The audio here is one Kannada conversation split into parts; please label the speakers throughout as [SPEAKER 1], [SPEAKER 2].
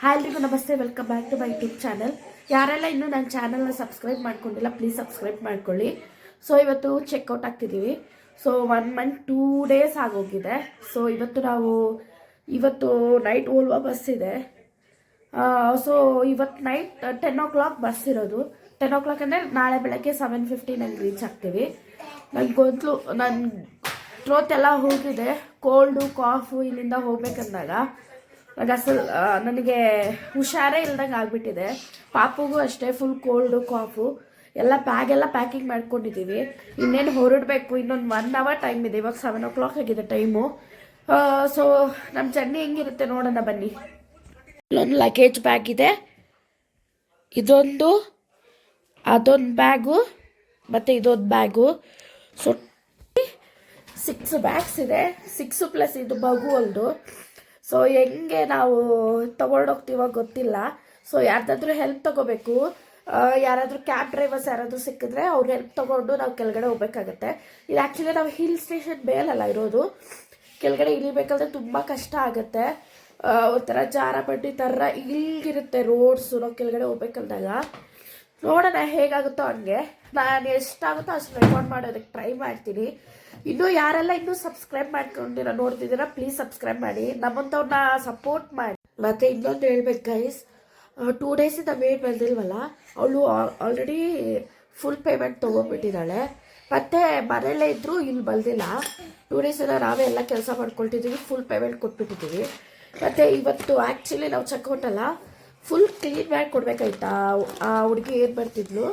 [SPEAKER 1] ಹಾಯ್ ಎಲ್ರಿಗೂ ನಮಸ್ತೆ, welcome back to my YouTube channel. ಯಾರೆಲ್ಲ ಇನ್ನೂ ನನ್ನ ಚಾನಲ್ನ ಸಬ್ಸ್ಕ್ರೈಬ್ ಮಾಡ್ಕೊಂಡಿಲ್ಲ ಪ್ಲೀಸ್ ಸಬ್ಸ್ಕ್ರೈಬ್ ಮಾಡ್ಕೊಳ್ಳಿ. ಸೊ ಇವತ್ತು ಚೆಕ್ಔಟ್ ಆಗ್ತಿದ್ದೀವಿ. ಸೊ 1 ಮಂತ್ 2 ಡೇಸ್ ಆಗೋಗಿದೆ. ಸೊ ಇವತ್ತು ನೈಟ್ ಓಲ್ವಾ ಬಸ್ ಇದೆ. ಸೊ ಇವತ್ತು ನೈಟ್ 10 o'clock ಬಸ್ ಇರೋದು. 10 o'clock ಅಂದರೆ ನಾಳೆ ಬೆಳಗ್ಗೆ 7:50 ನಂಗೆ ರೀಚ್ ಆಗ್ತೀವಿ. ನನ್ನ ಥ್ರೋತ್ ಎಲ್ಲ ಹೋಗಿದೆ. ಕೋಲ್ಡು ಕಾಫು ಇಲ್ಲಿಂದ ಹೋಗ್ಬೇಕಂದಾಗ ನನಗೆ ಹುಷಾರೇ ಇಲ್ದಂಗೆ ಆಗಿಬಿಟ್ಟಿದೆ. ಪಾಪುಗೂ ಅಷ್ಟೇ ಫುಲ್ ಕೋಲ್ಡು ಕಾಫು ಎಲ್ಲ ಪ್ಯಾಕಿಂಗ್ ಮಾಡ್ಕೊಂಡಿದ್ದೀವಿ. ಇನ್ನೇನು ಹೊರಡಬೇಕು. ಇನ್ನೊಂದು 1 hour ಟೈಮ್ ಇದೆ. ಇವಾಗ 7 o'clock ಆಗಿದೆ ಟೈಮು. ಸೊ ನಮ್ಮ ಜರ್ನಿ ಹೆಂಗಿರುತ್ತೆ ನೋಡೋಣ ಬನ್ನಿ. ಇಲ್ಲೊಂದು ಲಗೇಜ್ ಬ್ಯಾಗ್ ಇದೆ, ಅದೊಂದು ಬ್ಯಾಗು ಮತ್ತು ಇದೊಂದು ಬ್ಯಾಗು. ಸೊ 6 ಬ್ಯಾಗ್ಸ್ ಇದೆ. 6 ಪ್ಲಸ್ ಇದು ಮಗು ಒಂದು. ಸೊ ಹೆಂಗೆ ನಾವು ತೊಗೊಂಡೋಗ್ತೀವೋ ಗೊತ್ತಿಲ್ಲ. ಸೊ ಯಾರ್ದಾದ್ರೂ ಹೆಲ್ಪ್ ತೊಗೋಬೇಕು. ಯಾರಾದರೂ ಕ್ಯಾಬ್ ಡ್ರೈವರ್ಸ್ ಯಾರಾದರೂ ಸಿಕ್ಕಿದ್ರೆ ಅವ್ರ ಹೆಲ್ಪ್ ತೊಗೊಂಡು ನಾವು ಕೆಳಗಡೆ ಹೋಗ್ಬೇಕಾಗತ್ತೆ. ಇದು ಆ್ಯಕ್ಚುಲಿ ನಾವು ಹಿಲ್ ಸ್ಟೇಷನ್ ಮೇಲಲ್ಲ ಇರೋದು. ಕೆಳಗಡೆ ಇಳಿಬೇಕಾದ್ರೆ ತುಂಬ ಕಷ್ಟ ಆಗುತ್ತೆ. ಒಂಥರ ಜಾರ ಬಂಡಿ ಥರ ಇಲ್ಲಿರುತ್ತೆ ರೋಡ್ಸು. ನಾವು ಕೆಳಗಡೆ ಹೋಗ್ಬೇಕಂದಾಗ ನೋಡೋಣ ಹೇಗಾಗುತ್ತೋ ಹಂಗೆ. ನಾನು ಎಷ್ಟಾಗುತ್ತೋ ಅಷ್ಟು ರೆಕಾರ್ಡ್ ಮಾಡೋದಕ್ಕೆ ಟ್ರೈ ಮಾಡ್ತೀನಿ. ಇನ್ನೂ ಯಾರೆಲ್ಲ ಇನ್ನೂ ಸಬ್ಸ್ಕ್ರೈಬ್ ಮಾಡ್ಕೊಂಡಿರೋ ನೋಡ್ತಿದ್ದೀರಾ ಪ್ಲೀಸ್ ಸಬ್ಸ್ಕ್ರೈಬ್ ಮಾಡಿ, ನಮ್ಮಂಥವ್ರನ್ನ ಸಪೋರ್ಟ್ ಮಾಡಿ. ಮತ್ತು ಇನ್ನೊಂದು ಹೇಳ್ಬೇಕು ಗೈಸ್, 2 ಡೇಸಿಂದ ವೇಟ್ ಬಂದಿಲ್ವಲ್ಲ, ಅವಳು ಆಲ್ರೆಡಿ ಫುಲ್ ಪೇಮೆಂಟ್ ತೊಗೊಂಡ್ಬಿಟ್ಟಿದ್ದಾಳೆ. ಮತ್ತು ಮನೆಯಲ್ಲೇ ಇದ್ದರೂ ಇಲ್ಲಿ ಬಂದಿಲ್ಲ. 2 ಡೇಸಿಂದ ನಾವೇ ಎಲ್ಲ ಕೆಲಸ ಮಾಡ್ಕೊಳ್ತಿದ್ದೀವಿ, ಫುಲ್ ಪೇಮೆಂಟ್ ಕೊಟ್ಬಿಟ್ಟಿದ್ದೀವಿ. ಮತ್ತು ಇವತ್ತು ಆ್ಯಕ್ಚುಲಿ ನಾವು ಚೆಕ್ಔಟಲ್ಲ ಫುಲ್ ಕ್ಲೀನ್ ಮಾಡಿ ಕೊಡಬೇಕಾಯ್ತಾ. ಆ ಹುಡುಗಿ ಏನು ಬರ್ತಿದ್ಲು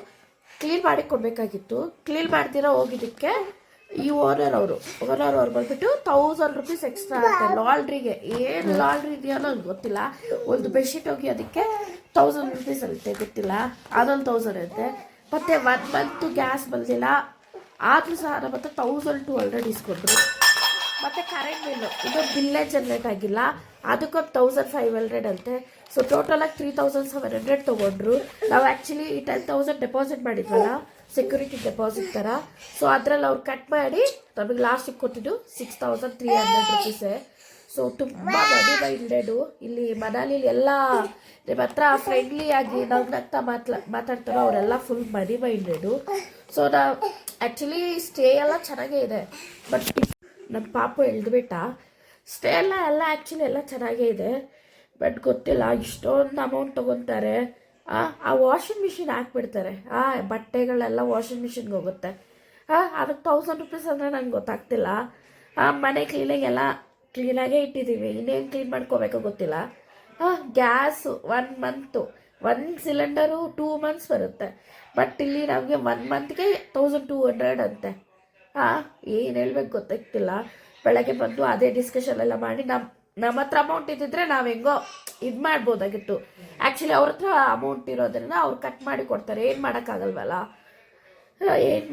[SPEAKER 1] ಕ್ಲೀನ್ ಮಾಡಿ ಕೊಡಬೇಕಾಗಿತ್ತು. ಕ್ಲೀನ್ ಮಾಡ್ದಿರೋ ಹೋಗಿದ್ದಕ್ಕೆ ಈ ಓನರ್ ಅವರು ಬಂದ್ಬಿಟ್ಟು 1000 rupees ಎಕ್ಸ್ಟ್ರಾ ಆಗುತ್ತೆ ಲಾಂಡ್ರಿಗೆ. ಏನು ಲಾಂಡ್ರಿ ಇದೆಯೋ ಅನ್ನೋದು ಗೊತ್ತಿಲ್ಲ. ಒಂದು ಬೆಡ್ಶೀಟ್ ಹೋಗಿ ಅದಕ್ಕೆ 1000 rupees ಅಂತೆ, ಗೊತ್ತಿಲ್ಲ. ಅದೊಂದು 1000 ಅಂತೆ. ಮತ್ತು 1 month ಗ್ಯಾಸ್ ಬಂದಿಲ್ಲ, ಆದರೂ ಸಹ ನಮ್ಮ ಹತ್ರ 1200 ಇಸ್ಕೊಂಡ್ರು. ಮತ್ತು ಕರೆಂಟ್ ಬಿಲ್ಲು ಇದು ಬಿಲ್ಲೇ ಜನ್ರೇಟ್ ಆಗಿಲ್ಲ, ಅದಕ್ಕೊಂದು 1500 ಅಂತೆ. ಸೊ ಟೋಟಲಾಗಿ 3700 ತೊಗೊಂಡ್ರು. ನಾವು ಆ್ಯಕ್ಚುಲಿ 10,000 ಡೆಪಾಸಿಟ್ ಮಾಡಿದ್ವಲ್ಲ, ಸೆಕ್ಯೂರಿಟಿ ಡೆಪಾಸಿಟ್ ಥರ. ಸೊ ಅದರಲ್ಲಿ ಅವ್ರು ಕಟ್ ಮಾಡಿ ನಮಗೆ ಲಾಸ್ಟಿಗೆ ಕೊಟ್ಟಿದ್ದು 6300 rupees. ಸೊ ತುಂಬ ಮನಿ ಮೈಂಡೆಡು. ಇಲ್ಲಿ ಮನಾಲಿಲಿ ಎಲ್ಲ ನಿಮ್ಮ ಹತ್ರ ಫ್ರೆಂಡ್ಲಿಯಾಗಿ ನಗ್ನಗ್ತಾ ಮಾತಾಡ್ತಾರೋ ಅವರೆಲ್ಲ ಫುಲ್ ಮನಿ ಮೈಂಡೆಡು. ಸೊ ನಾವು ಆ್ಯಕ್ಚುಲಿ ಸ್ಟೇ ಎಲ್ಲ ಚೆನ್ನಾಗೇ ಇದೆ. ಬಟ್ ನಮ್ಮ ಪಾಪು ಎಳ್ದುಬಿಟ್ಟ. ಸ್ಟೇ ಎಲ್ಲ ಆ್ಯಕ್ಚುಲಿ ಎಲ್ಲ ಚೆನ್ನಾಗೇ ಇದೆ. ಬಟ್ ಗೊತ್ತಿಲ್ಲ ಇಷ್ಟೊಂದು ಅಮೌಂಟ್ ತೊಗೊತಾರೆ. ಆ ವಾಷಿಂಗ್ ಮಿಷಿನ್ ಹಾಕ್ಬಿಡ್ತಾರೆ. ಬಟ್ಟೆಗಳೆಲ್ಲ ವಾಷಿಂಗ್ ಮಿಷಿನ್ಗೆ ಹೋಗುತ್ತೆ. ಅದಕ್ಕೆ 1000 rupees ಅಂದರೆ ನಂಗೆ ಗೊತ್ತಾಗ್ತಿಲ್ಲ. ಮನೆ ಕ್ಲೀನಾಗೇ ಇಟ್ಟಿದ್ದೀವಿ, ಇನ್ನೇನು ಕ್ಲೀನ್ ಮಾಡ್ಕೋಬೇಕೋ ಗೊತ್ತಿಲ್ಲ. ಗ್ಯಾಸು 1 month 1 ಸಿಲಿಂಡರು 2 months ಬರುತ್ತೆ. ಬಟ್ ಇಲ್ಲಿ ನಮಗೆ 1 monthಗೆ 1200 ಅಂತೆ. ಏನು ಹೇಳ್ಬೇಕು ಗೊತ್ತಾಗ್ತಿಲ್ಲ. ಬೆಳಗ್ಗೆ ಬಂದು ಅದೇ ಡಿಸ್ಕಷನ್ ಎಲ್ಲ ಮಾಡಿ ನಮ್ಮ ಹತ್ರ ಅಮೌಂಟ್ ಇದ್ದಿದ್ರೆ ನಾವು ಹೆಂಗೋ ಇದು ಮಾಡ್ಬೋದಾಗಿತ್ತು. ಆ್ಯಕ್ಚುಲಿ ಅವ್ರ ಹತ್ರ ಅಮೌಂಟ್ ಇರೋದ್ರಿಂದ ಅವ್ರು ಕಟ್ ಮಾಡಿ ಕೊಡ್ತಾರೆ. ಏನು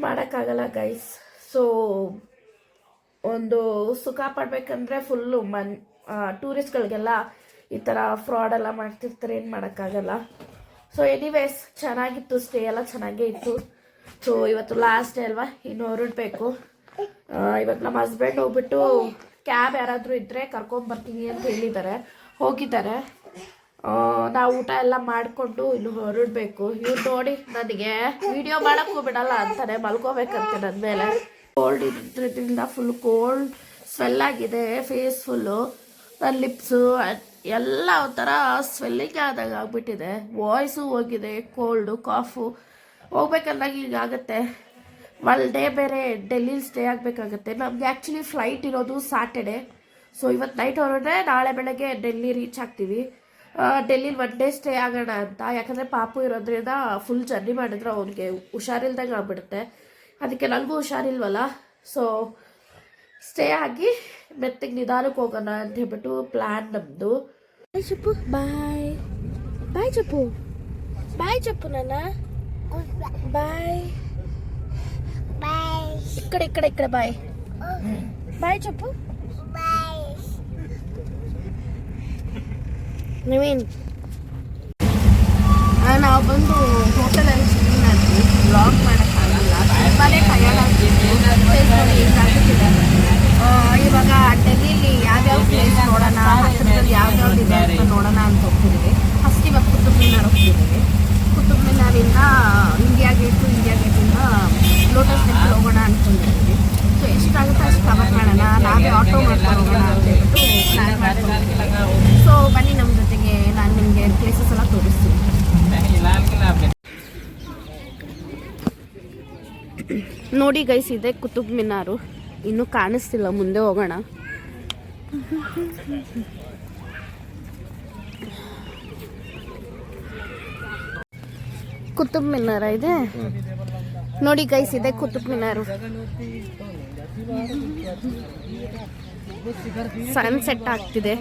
[SPEAKER 1] ಮಾಡೋಕ್ಕಾಗಲ್ಲ ಗೈಸ್. ಸೊ ಒಂದು ಸುಖ ಪಡ್ಬೇಕಂದ್ರೆ ಫುಲ್ಲು ಟೂರಿಸ್ಟ್ಗಳಿಗೆಲ್ಲ ಈ ಥರ ಫ್ರಾಡೆಲ್ಲ ಮಾಡ್ತಿರ್ತಾರೆ, ಏನು ಮಾಡೋಕ್ಕಾಗಲ್ಲ. ಸೊ ಎನಿವೇಸ್ ಚೆನ್ನಾಗಿತ್ತು, ಸ್ಟೇ ಎಲ್ಲ ಚೆನ್ನಾಗೇ ಇತ್ತು. ಸೊ ಇವತ್ತು ಲಾಸ್ಟ್ ಡೇ ಅಲ್ವಾ, ಇನ್ನು ಹೊರಡಬೇಕು. ಇವತ್ತು ನಮ್ಮ ಹಸ್ಬೆಂಡ್ ಹೋಗ್ಬಿಟ್ಟು ಕ್ಯಾಬ್ ಯಾರಾದರೂ ಇದ್ದರೆ ಕರ್ಕೊಂಬರ್ತೀನಿ ಅಂತ ಹೋಗಿದ್ದಾರೆ. ನಾವು ಊಟ ಎಲ್ಲ ಮಾಡಿಕೊಂಡು ಇನ್ನು ಹೊರಡಬೇಕು. ಇವ್ರು ನೋಡಿ ನನಗೆ ವಿಡಿಯೋ ಮಾಡೋಕ್ಕೂ ಬಿಡಲ್ಲ ಅಂತಾನೆ, ಮಲ್ಕೋಬೇಕಂತೆ ನನ್ನ ಮೇಲೆ. ಕೋಲ್ಡ್ ಇದ್ರಿಂದ ಫುಲ್ ಕೋಲ್ಡ್ ಸ್ವೆಲ್ ಆಗಿದೆ ಫೇಸ್ ಫುಲ್ಲು. ನನ್ನ ಲಿಪ್ಸು ಎಲ್ಲ ಒಂಥರ ಸ್ವೆಲ್ಲಿಂಗ್ ಆದಾಗ ಆಗಿಬಿಟ್ಟಿದೆ. ವಾಯ್ಸು ಹೋಗಿದೆ, ಕೋಲ್ಡು ಕಾಫು. ಹೋಗ್ಬೇಕಂದಾಗ ಹೀಗಾಗತ್ತೆ. 1 ಡೇ ಬೇರೆ ಡೆಲ್ಲಿಲಿ ಸ್ಟೇ ಆಗಬೇಕಾಗತ್ತೆ. ನಮಗೆ ಆ್ಯಕ್ಚುಲಿ ಫ್ಲೈಟ್ ಇರೋದು ಸ್ಯಾಟರ್ಡೆ. ಸೊ ಇವತ್ತು ನೈಟ್ ಹೊರಡ್ರೆ ನಾಳೆ ಬೆಳಗ್ಗೆ ಡೆಲ್ಲಿ ರೀಚ್ ಆಗ್ತೀವಿ. ಡೆಲ್ಲಿಲಿ 1 ಡೇ ಸ್ಟೇ ಆಗೋಣ ಅಂತ. ಯಾಕಂದರೆ ಪಾಪು ಇರೋದ್ರಿಂದ ಫುಲ್ ಜರ್ನಿ ಮಾಡಿದ್ರೆ ಅವ್ನಿಗೆ ಹುಷಾರಿಲ್ದಂಗೆ ಆಗ್ಬಿಡುತ್ತೆ. ಅದಕ್ಕೆ ನನಗೂ ಹುಷಾರಿಲ್ವಲ್ಲ. ಸೊ ಸ್ಟೇ ಆಗಿ ಮೆತ್ತಗೆ ನಿಧಾನಕ್ಕೆ ಹೋಗೋಣ ಅಂತ ಹೇಳ್ಬಿಟ್ಟು ಪ್ಲ್ಯಾನ್ ನಮ್ಮದು. ಬಾಯ್ ಚಪ್ಪು, ಬಾಯ್ ಬಾಯ್ ಚಪ್ಪು, ಬಾಯ್ ಚಪ್ಪು ನನ್ನ ಬಾಯ್. ಈ ಕಡೆ ಬಾಯ್ ಬಾಯ್ ಚಪ್ಪು. ನವೀನ್ ನಾವು ಬಂದು ಹೋಟೆಲಲ್ಲಿ ಸ್ಟೇ ಮಾಡ್ತೀವಿ. ವ್ಲಾಗ್ ಮಾಡೋಕ್ಕಾಗಲ್ಲ, ತುಂಬಾ ಟಯರ್ಡ್ ಆಗ್ತಿತ್ತು. ಇವಾಗ ಡೆಲ್ಲಿಲಿ ಯಾವ್ಯಾವ ಪ್ಲೇಸ್ ನೋಡೋಣ, ಹತ್ತಿರದಲ್ಲಿ ಯಾವ್ಯಾವ್ದು ಇದೆ ಅಂತ ನೋಡೋಣ ಅಂತ ಹೋಗ್ತಿದ್ದೀವಿ. ಇಲ್ಲಿಂದ ಇಂಡಿಯಾ ಗೇಟಿಂದ ಲೋಟಸ್ ಟೆಂಪಲ್ ಹೋಗೋಣ ಅಂದ್ಕೊಂಡಿದ್ದೀವಿ. ಸೊ ಎಷ್ಟಾಗುತ್ತೋ ಅಷ್ಟು ಕವರ್ ಮಾಡೋಣ, ನಾವೇ ಆಟೋ ಮಾಡ್ಕೊಂಡು ಹೋಗೋಣ ಅಂತ ಹೇಳ್ಬಿಟ್ಟು ಪ್ಲ್ಯಾನ್ ಮಾಡ್ಕೊಂಡಿದ್ದೀವಿ. ಸೊ ಬನ್ನಿ ನಮ್ಮ ಜೊತೆಗೆ, ನಾನು ನಿಮಗೆ ಪ್ಲೇಸಸ್ ಎಲ್ಲ ತೋರಿಸ್ತೀನಿ. ನೋಡಿ ಗೈಸ್, ಇದೆ ಕುತುಬ್ ಮಿನಾರು. ಇನ್ನೂ ಕಾಣಿಸ್ತಿಲ್ಲ, ಮುಂದೆ ಹೋಗೋಣ. ಕುತುಬ್ ಮಿನಾರ ಇದೆ ನೋಡಿ ಗೈಸ್, ಇದೆ ಕುತುಬ್ ಮಿನಾರು. ಸನ್ಸೆಟ್ ಆಗ್ತಿದೆ.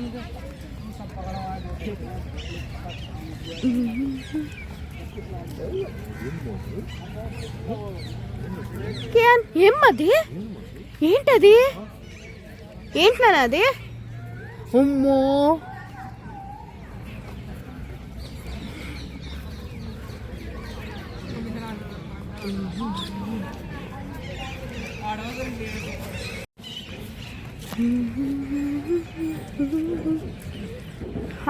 [SPEAKER 1] ఏమది ఏంటది ఏంటది అమ్మో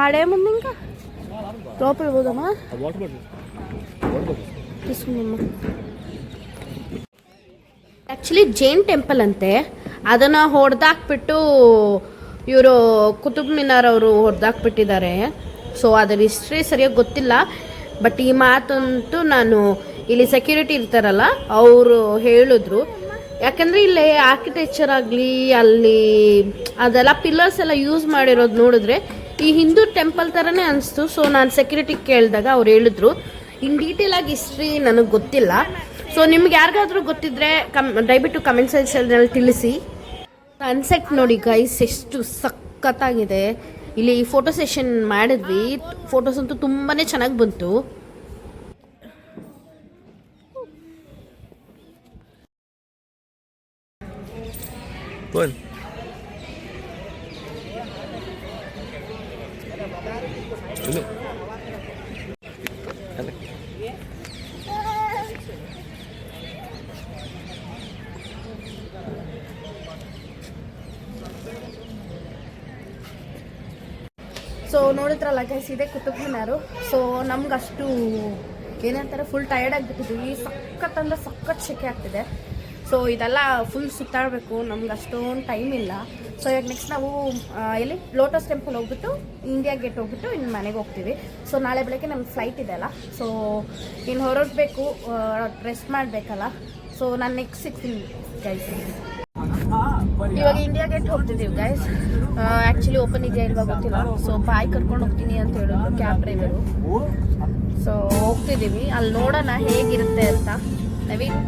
[SPEAKER 1] ఆడేముంది ఇంకా లోపల పోదామా తీసుకుందామా. ಆ್ಯಕ್ಚುಲಿ ಜೈನ್ ಟೆಂಪಲ್ ಅಂತೆ, ಅದನ್ನು ಹೊಡೆದಾಕ್ಬಿಟ್ಟು ಇವರು ಕುತುಬ್ ಮಿನಾರ್ ಅವರು ಹೊಡೆದಾಕ್ಬಿಟ್ಟಿದ್ದಾರೆ. ಸೊ ಅದರ ಹಿಸ್ಟ್ರಿ ಸರಿಯಾಗಿ ಗೊತ್ತಿಲ್ಲ, ಬಟ್ ಈ ಮಾತಂತೂ ನಾನು ಇಲ್ಲಿ ಸೆಕ್ಯೂರಿಟಿ ಇರ್ತಾರಲ್ಲ ಅವರು ಹೇಳಿದ್ರು. ಯಾಕಂದರೆ ಇಲ್ಲಿ ಆರ್ಕಿಟೆಕ್ಚರ್ ಆಗಲಿ ಅಲ್ಲಿ ಅದೆಲ್ಲ ಪಿಲ್ಲರ್ಸ್ ಎಲ್ಲ ಯೂಸ್ ಮಾಡಿರೋದು ನೋಡಿದ್ರೆ ಈ ಹಿಂದೂ ಟೆಂಪಲ್ ಥರನೇ ಅನಿಸ್ತು. ಸೊ ನಾನು ಸೆಕ್ಯೂರಿಟಿ ಕೇಳಿದಾಗ ಅವ್ರು ಹೇಳಿದ್ರು. ಇನ್ ಡೀಟೇಲ್ ಆಗಿ ಹಿಸ್ಟ್ರಿ ನನಗೆ ಗೊತ್ತಿಲ್ಲ. ಸೊ ನಿಮ್ಗೆ ಯಾರಿಗಾದ್ರೂ ಗೊತ್ತಿದ್ರೆ ದಯವಿಟ್ಟು ಕಮೆಂಟ್ ಸೆಕ್ಷನ್ನಲ್ಲಿ ತಿಳಿಸಿ. ಸನ್ಸೆಟ್ ನೋಡಿ ಗೈಸ್, ಎಷ್ಟು ಸಖತ್ತಾಗಿದೆ. ಇಲ್ಲಿ ಫೋಟೋ ಸೆಷನ್ ಮಾಡಿದ್ವಿ, ಫೋಟೋಸ್ ಅಂತೂ ತುಂಬಾ ಚೆನ್ನಾಗಿ ಬಂತು. ಸೊ ನೋಡಿದ್ರಲ್ಲ ಗೈಸ್, ಇದೆ ಕುತುಬ್ ಮಿನಾರು. ಸೊ ನಮ್ಗಷ್ಟು ಏನಂತಾರೆ ಫುಲ್ ಟಯರ್ಡ್ ಆಗಿಬಿಟ್ಟಿದ್ವಿ. ಸಖತ್ ಅಂದರೆ ಸಖತ್ ಶೆಕೆ ಆಗ್ತಿದೆ. ಸೊ ಇದೆಲ್ಲ ಫುಲ್ ಸುತ್ತಾಡಬೇಕು, ನಮ್ಗೆ ಅಷ್ಟೊಂದು ಟೈಮ್ ಇಲ್ಲ. ಸೊ ಇವಾಗ ನೆಕ್ಸ್ಟ್ ನಾವು ಎಲ್ಲಿ ಲೋಟಸ್ ಟೆಂಪಲ್ ಹೋಗ್ಬಿಟ್ಟು ಇಂಡಿಯಾ ಗೇಟ್ ಹೋಗ್ಬಿಟ್ಟು ಇನ್ನು ಮನೆಗೆ ಹೋಗ್ತೀವಿ. ಸೊ ನಾಳೆ ಬೆಳಗ್ಗೆ ನಮ್ಗೆ ಫ್ಲೈಟ್ ಇದೆ ಅಲ್ಲ, ಸೊ ಇನ್ನು ಹೊರಡಬೇಕು, ರೆಸ್ಟ್ ಮಾಡಬೇಕಲ್ಲ. ಸೊ ನಾನು ನೆಕ್ಸ್ಟ್ ಸಿಗ್ತೀನಿ ಗೈಸ್. ಇವಾಗ ಇಂಡಿಯಾ ಗೇಟ್ ಹೋಗ್ತಿದ್ದೀವಿ ಗೈಸ್. ಆ್ಯಕ್ಚುಲಿ ಓಪನ್ ಇದೆಯಾ ಇಲ್ವಾ ಗೊತ್ತಿಲ್ಲ. ಸೊ ಬಾಯ್ ಕರ್ಕೊಂಡು ಹೋಗ್ತೀನಿ ಅಂತ ಹೇಳಿದ್ರು ಕ್ಯಾಬ್ ಡ್ರೈವರು. ಸೊ ಹೋಗ್ತಿದ್ದೀವಿ, ಅಲ್ಲಿ ನೋಡೋಣ ಹೇಗಿರುತ್ತೆ ಅಂತ. Naveen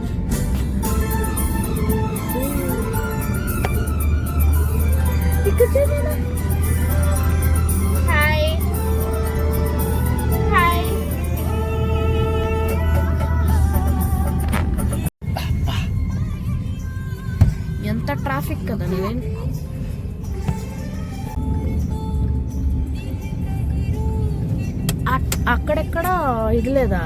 [SPEAKER 1] hi hi. ఎంత ట్రాఫిక్ కదా నీవేం. అక్కడెక్కడ ఇది లేదా?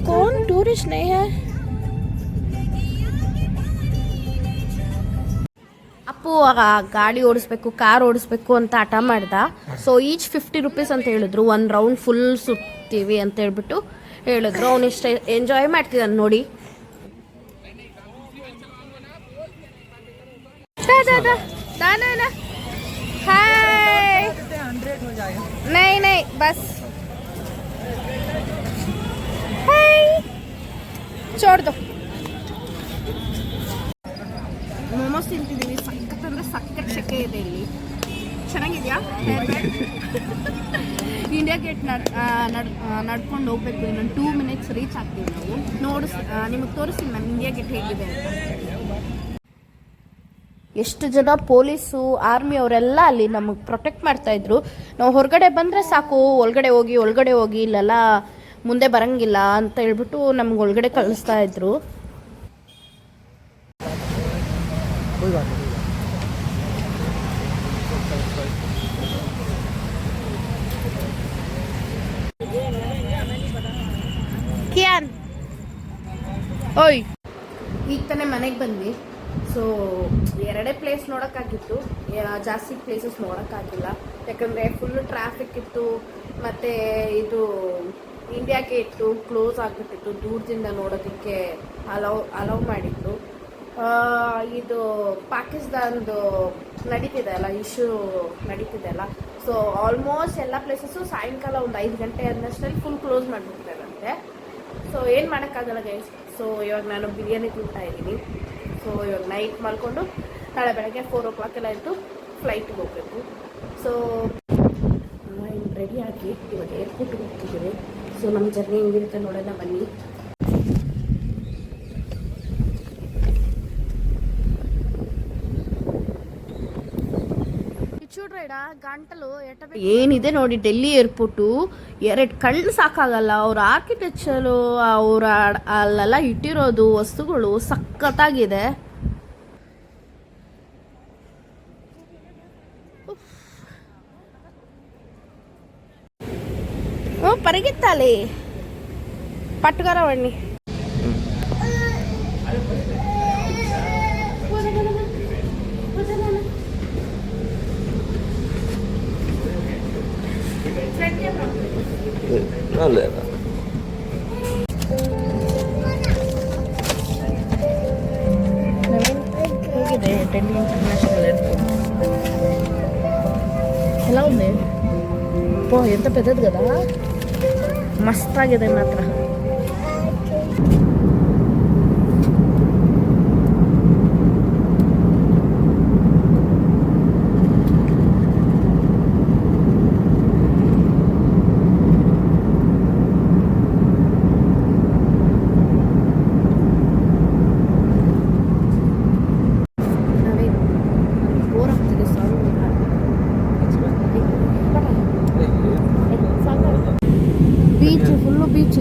[SPEAKER 1] कौन टूरिस्ट नहीं है? ಅಪ್ಪು ಗಾಡಿ ಓಡಿಸ್ಬೇಕು, ಕಾರ್ ಓಡಿಸ್ಬೇಕು ಅಂತ ಹಠ ಮಾಡ್ದ. ಸೊ ಈಚ್ 50 ರೂಪೀಸ್ ಅಂತ ಹೇಳಿದ್ರು, ಒಂದು ರೌಂಡ್ ಫುಲ್ ಸುತ್ತೀವಿ ಅಂತ ಹೇಳ್ಬಿಟ್ಟು ಹೇಳಿದ್ರು. ಅವನು ಇಷ್ಟ ಎಂಜಾಯ್ ಮಾಡ್ತಿದ್ದಾನೆ ನೋಡಿ. ಹಾಯ್. ನೈ ನೈ ಬಸ್ ಚೋಡ್ದು ಮೋಮೋಸ್ ತಿಂತಿದ್ದೀವಿ. ಸಖತ್ ಅಂದರೆ ಸಖತ್ ಶೆಕೆ ಇದೆ ಇಲ್ಲಿ. ಚೆನ್ನಾಗಿದೆಯಾ? ಇಂಡಿಯಾ ಗೇಟ್ ನಡ್ಕೊಂಡು ಹೋಗ್ಬೇಕು. ಇನ್ನೊಂದು 2 ಮಿನಿಟ್ಸ್ ರೀಚ್ ಆಗ್ತೀವಿ ನಾವು. ನಿಮಗೆ ತೋರಿಸ್ತೀನಿ ನಾನು ಇಂಡಿಯಾ ಗೇಟ್ ಹೇಗಿದೆ ಅಂತ. ಎಷ್ಟು ಜನ ಪೊಲೀಸು ಆರ್ಮಿ ಅವರೆಲ್ಲ ಅಲ್ಲಿ ನಮಗೆ ಪ್ರೊಟೆಕ್ಟ್ ಮಾಡ್ತಾಯಿದ್ರು. ನಾವು ಹೊರಗಡೆ ಬಂದರೆ ಸಾಕು, ಒಳಗಡೆ ಹೋಗಿ ಇಲ್ಲೆಲ್ಲ ಮುಂದೆ ಬರಂಗಿಲ್ಲ ಅಂತ ಹೇಳ್ಬಿಟ್ಟು ನಮ್ಗೆ ಒಳಗಡೆ ಕಳಿಸ್ತಾ ಇದ್ರು. ಕಿಯಾನ್ ಓಯ್, ಈಗ ತಾನೇ ಮನೆಗೆ ಬಂದ್ವಿ. ಸೊ ಎರಡೇ ಪ್ಲೇಸ್ ನೋಡೋಕ್ಕಾಗಿತ್ತು, ಜಾಸ್ತಿ ಪ್ಲೇಸಸ್ ನೋಡೋಕ್ಕಾಗಿಲ್ಲ. ಯಾಕಂದರೆ ಫುಲ್ಲು ಟ್ರಾಫಿಕ್ ಇತ್ತು, ಮತ್ತು ಇದು ಇಂಡಿಯಾ ಗೇಟು ಕ್ಲೋಸ್ ಆಗಿಬಿಟ್ಟಿತ್ತು. ದೂರದಿಂದ ನೋಡೋದಕ್ಕೆ ಅಲೌ ಮಾಡಿದ್ರು. ಇದು ಪಾಕಿಸ್ತಾನದ್ದು ನಡೀತಿದೆ ಅಲ್ಲ, ಇಶ್ಯೂ ನಡೀತಿದೆ ಅಲ್ಲ, ಸೊ ಆಲ್ಮೋಸ್ಟ್ ಎಲ್ಲ ಪ್ಲೇಸಸ್ಸು ಸಾಯಂಕಾಲ ಒಂದು 5 ಗಂಟೆ ಅನ್ನಷ್ಟರಲ್ಲಿ ಫುಲ್ ಕ್ಲೋಸ್ ಮಾಡಿಬಿಡ್ತಾರಂತೆ. ಸೊ ಏನು ಮಾಡೋಕ್ಕಾಗಲ್ಲ ಗೈಸ್. ಸೊ ಇವಾಗ ನಾನು ಬಿರಿಯಾನಿ ತಿಂತಾ ಇದ್ದೀನಿ. ಸೊ ಇವಾಗ ನೈಟ್ ಮಾಡಿಕೊಂಡು ನಾಳೆ ಬೆಳಗ್ಗೆ 4 o'clock ಎಲ್ಲ ಇದ್ದು ಫ್ಲೈಟಿಗೆ ಹೋಗಬೇಕು. ಸೊ ರೆಡಿ ಆಗಿ ಇವಾಗ ಏರ್ಪೋರ್ಟ್ಗೆ ಹೋಗ್ತಿದ್ದೀವಿ. ಸೊ ನಮ್ಮ ಜರ್ನಿ ಹೆಂಗಿರುತ್ತೆ ನೋಡೋಣ ಬನ್ನಿ. ಏನಿದೆ ನೋಡಿ ಡೆಲ್ಲಿ ಏರ್ಪೋರ್ಟು, 2 ಕಣ್ಣು ಸಾಕಾಗಲ್ಲ. ಅವ್ರ ಆರ್ಕಿಟೆಕ್ಚರು, ಅವರ ಅಲ್ಲೆಲ್ಲ ಇಟ್ಟಿರೋದು ವಸ್ತುಗಳು ಸಖತ್ತಾಗಿದೆ. పరిగెత్తాలి పట్టుకరా వాడిని. ಹೇಗಿದೆ ಡೆಲ್ಲಿ ಇಂಟರ್ನ್ಯಾಷನಲ್ ಏರ್ಪೋರ್ಟ್? ఎలా ఉంది? ఎంత పెద్దది కదా, ಮಸ್ತಾಗಿದೆ ಮಾತ್ರ. Beach, full beach.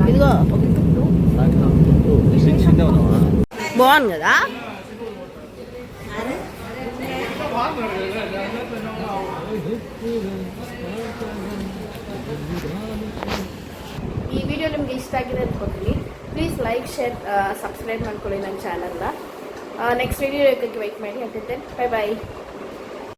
[SPEAKER 1] ఇదిగో బాగుంది కదా. ಈ ವಿಡಿಯೋ ನಿಮಗೆ ಇಷ್ಟ ಆಗಿದೆ ಅಂದ್ಕೊಳ್ತೀನಿ. ಪ್ಲೀಸ್ ಲೈಕ್, ಶೇರ್, ಸಬ್ಸ್ಕ್ರೈಬ್ ಮಾಡ್ಕೊಳ್ಳಿ ನನ್ನ ಚಾನಲ್ನ. ನೆಕ್ಸ್ಟ್ ವಿಡಿಯೋ ವೆಯ್ಟ್ ಮಾಡಿ. ಅಂತಿದ್ದೆ, ಬೈ ಬಾಯ್.